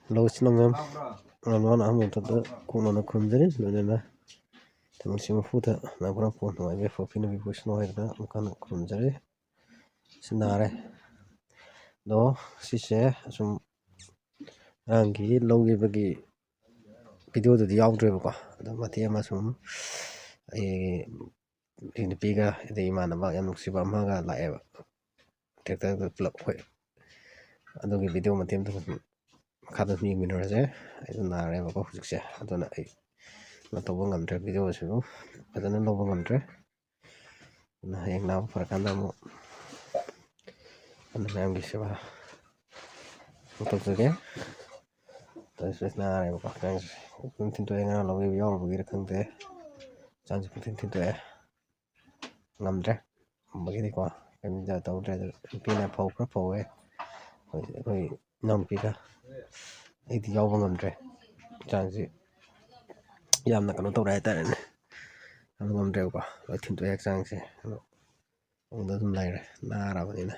Losing them. And one amount of the corner conjuring, Luna. The Muslim foot, Nabra Pont, my way for Pinabi Bush Noida, Mukana Conjury. Sinare. No, she said some Rangi, Logi Bagi video to the outdriver, the Matia Masum. In the bigger, the Imanaba and Sibamaga, like ever. Take the flop way. I don't give video material. Kada ni minor je itu nare ba ko sikse adona ai na to bangam tre video sibu adana no bangam tre na yang na par kanda mo ana mam gi siba to ge to is nare ba ka kun tin to nga lo wi yo bi kan te chan ji tin tin to ngam tre ba gi ko kan ja to tre pi na phau pra phau e hoi nam pi ka It is over on Dre. Chancy Yam not going to write that in. I'm going to go. I think to exancy. On the later. Naravina.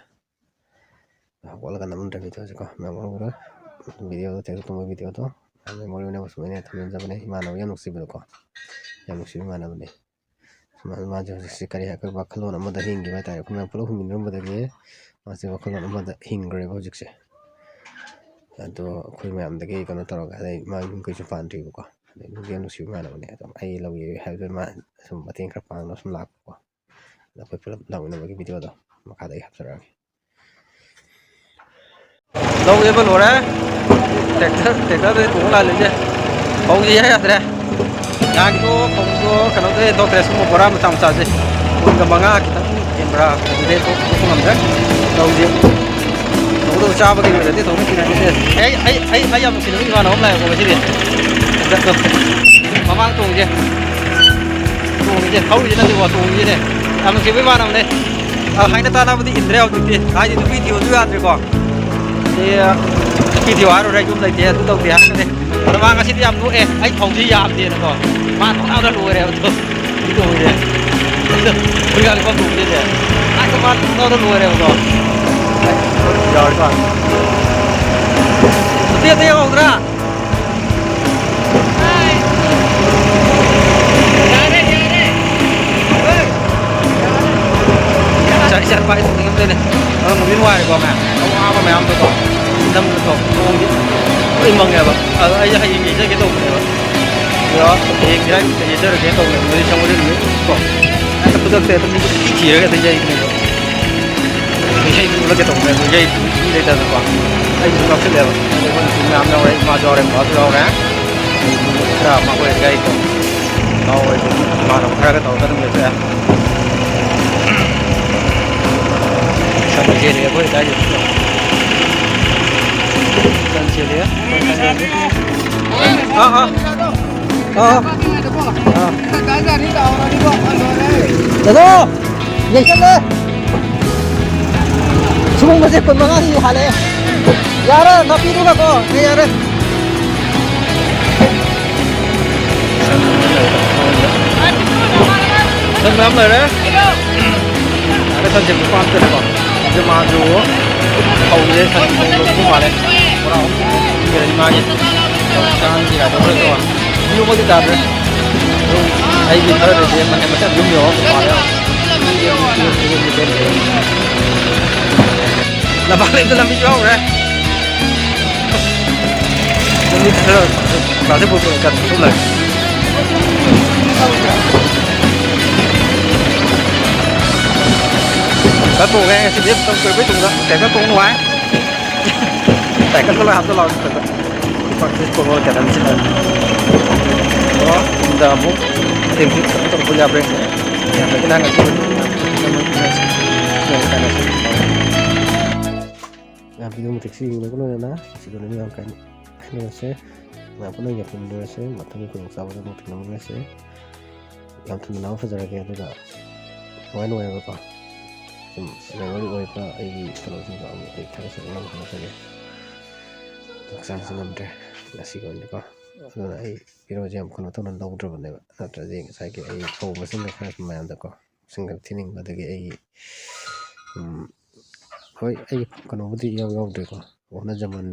What can I do with the video? Take to my video. And the more was many times of a man of young civil. Young civil man of the Majo Sikari Bacalona, Mother Hingy, but I come up with remember the day. Was the Bacalona Mother Hingre Vojic. Ado khoi mayam dagi kono taro ga dai ma yum ko fan tri ko dai nu gen su ma na ne tam ai lo ye ha de ma sum bateng kra pang no sum lak ko da khoi pula lang na bagi video da ma kha dai hap sara lo ye ba lo ra tractor de tu la le je bau ye ya tre ya ki to khong to kana de do tre sum bora ma tam cha je kun ga manga ki ta camera de to ngam da lo ye Tôi cha bagi người đấy tôi mới tin này ấy giờ mình xin lỗi nó hôm nay của mình gì đấy mà mang tuồng gì khâu gì nó đi vào tuồng gì này mình xin với bạn nào đây hai người ta nào đi in reo thì ai đi video tôi ăn rồi còn thì video ăn rồi chúng đây thì tôi đâu thì ăn cái này mà mang cái gì đi ăn nữa anh phòng gì làm gì nữa còn mà nó nào ra đuổi rồi tôi đi đuổi rồi bây giờ có tuồng gì đấy anh có mang nó ra đuổi rồi còn rồi con tiếp theo không ra chạy chạy bay xuống em đây này một bên ngoài còn à không ao mà mày ăn tôi còn năm còn không biết im mừng vậy ở đây hay gì chơi cái tôm này đó thì cái gì chơi được cái tôm này mới trong cái đường còn anh tập thực tế tôi chỉ ra cái dây này Mình nó cái tổng này mình dây đây là quoi đây cũng làm rất đẹp đây vẫn chúng làm đâu đấy mà cho em có đâu đấy là mà quay cái tổng đâu rồi mà nó khai cái tổng rất là dễ sao mà chơi đấy với cái gì cần chơi đấy đó vậy chân đấy Sumong masih pembangan di hal ya. Yara, tapi dulu kok, ni yara. Senam lah ya. Ada saja bukan terus. Jemaah dulu, kau ni saja dulu malah. Orang dari mana? Jangan dia ada orang tua. Ni mau kita ada. Ayo kita ada dia macam jumlah malah. Là balik itu làm video rồi. Ini terus berarti bukan itu lagi. Các cô nghe xin biết trong với chúng đó, để các cô nói. Tại các cô làm tôi làm thật. Hoặc cái cô nói cả đám xin hơn. Đó, giờ muốn tìm kiếm trong cô nhà bên. Nhà bên cái năng là cái video một taxi nó có nơi đó chỉ có nơi cái nơi xe mà có nơi nhập phần nơi xe mà thay vì sau đó một thì nó nơi xe làm thì nó phải ra cái đó là ngoài nuôi vào còn này nó nuôi vào ai cái đó thì nó để thay sẽ làm nó sẽ thực sản sinh làm ra là chỉ còn được rồi này video jam còn nó lâu rồi này là cái gì sai cái ai phô mà sinh được khai mà ăn được có sinh được thiên nhiên và được cái ai thôi ai còn nó đi yêu được ꯍꯣꯠꯅꯖꯃꯟ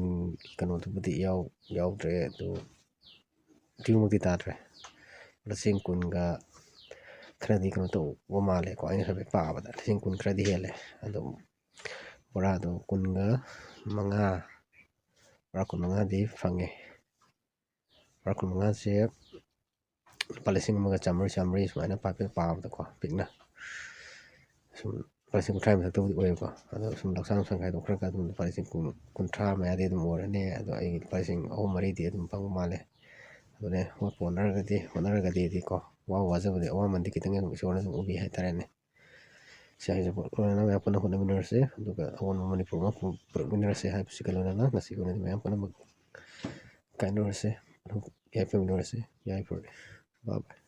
ꯀꯩꯅꯣꯗꯨꯕꯨꯗꯤ ꯌꯥꯎꯗ꯭ꯔꯦ ꯑꯗꯨ ꯗ꯭ꯌꯨꯃꯛꯇꯤ ꯇꯥꯗ꯭ꯔꯦ ꯂꯤꯁꯤꯡ ꯀꯨꯟꯒ ꯈꯔꯗꯤ ꯀꯩꯅꯣ ꯇꯧꯕ ꯃꯥꯜꯂꯦꯀꯣ ꯑꯩꯅ ꯍꯥꯏꯐꯦꯠ ꯄꯥꯕꯗ ꯂꯤꯁꯤꯡ ꯀꯨꯟ ꯈꯔꯗꯤ ꯍꯦꯜꯂꯦ ꯑꯗꯨ ꯕꯣꯔꯥꯗꯣ ꯀꯨꯟꯒ ꯃꯉꯥ ꯕꯣꯔꯥ 15ꯗꯤ ꯐꯪꯉꯦ ꯕꯣꯔꯥ 15ꯁꯦ ꯂꯨꯄꯥ 1,100 ꯁꯨꯃꯥꯏꯅ ꯄꯥꯕꯗꯀꯣ ꯄꯤꯛꯅ ꯁꯨꯝ ꯂꯨꯄꯥ 30,000 ꯃꯊꯛꯇꯕꯨꯗꯤ ꯑꯣꯏꯌꯦꯕꯀꯣ ꯑꯗꯣ ꯁꯨꯝ ꯂꯧꯁꯥꯡ ꯂꯧꯁꯥꯡ ꯈꯥꯏꯗꯣꯛꯈ꯭ꯔꯒ ꯑꯗꯨꯝ ꯂꯨꯄꯥ 30,000 ꯃꯌꯥꯗꯤ ꯑꯗꯨꯝ ꯑꯣꯏꯔꯅꯤ ꯑꯗꯣ ꯑꯩꯒꯤ ꯂꯨꯄꯥ 3,000-4,000ꯗꯤ ꯑꯗꯨꯝ ꯐꯪꯕ ꯃꯥꯜꯂꯦ ꯑꯗꯨꯅꯦ ꯍꯣꯠꯄꯨ ꯍꯣꯠꯅꯔꯒꯗꯤꯀꯣ ꯋꯥꯖꯕꯗꯤ ꯑꯋꯥꯃꯟꯗꯤ ꯈꯤꯇꯪ ꯑꯗꯨꯝ ꯏꯁꯣꯔꯅ ꯑꯗꯨꯝ ꯎꯕꯤ ꯍꯥꯏꯇꯥꯔꯦꯅꯦ ꯁꯤ ꯍꯥꯏꯖꯕ ꯂꯣꯏꯅꯅ ꯃꯌꯥꯝ ꯄꯨꯟꯅ ꯍꯣꯠꯅꯃꯤꯟꯅꯔꯁꯦ ꯑꯗꯨꯒ ꯑꯑꯣꯟꯕ ꯃꯅꯤꯄꯨꯔ ꯑꯃ ꯄꯨꯔꯛꯃꯤꯟꯅꯔꯁꯦ ꯍꯥꯏꯕꯁꯤꯒ ꯂꯣꯏꯅꯅ ꯉꯁꯤꯒꯤ ꯑꯣꯏꯅꯗꯤ ꯃꯌꯥꯝ ꯄꯨꯝꯅꯃꯛ ꯀꯥꯏꯅꯔꯁꯦ ꯌꯥꯏꯐꯃꯤꯟꯅꯔꯁꯦ ꯌꯥꯏꯐꯔꯦ ꯕꯥꯏ ꯕꯥꯏ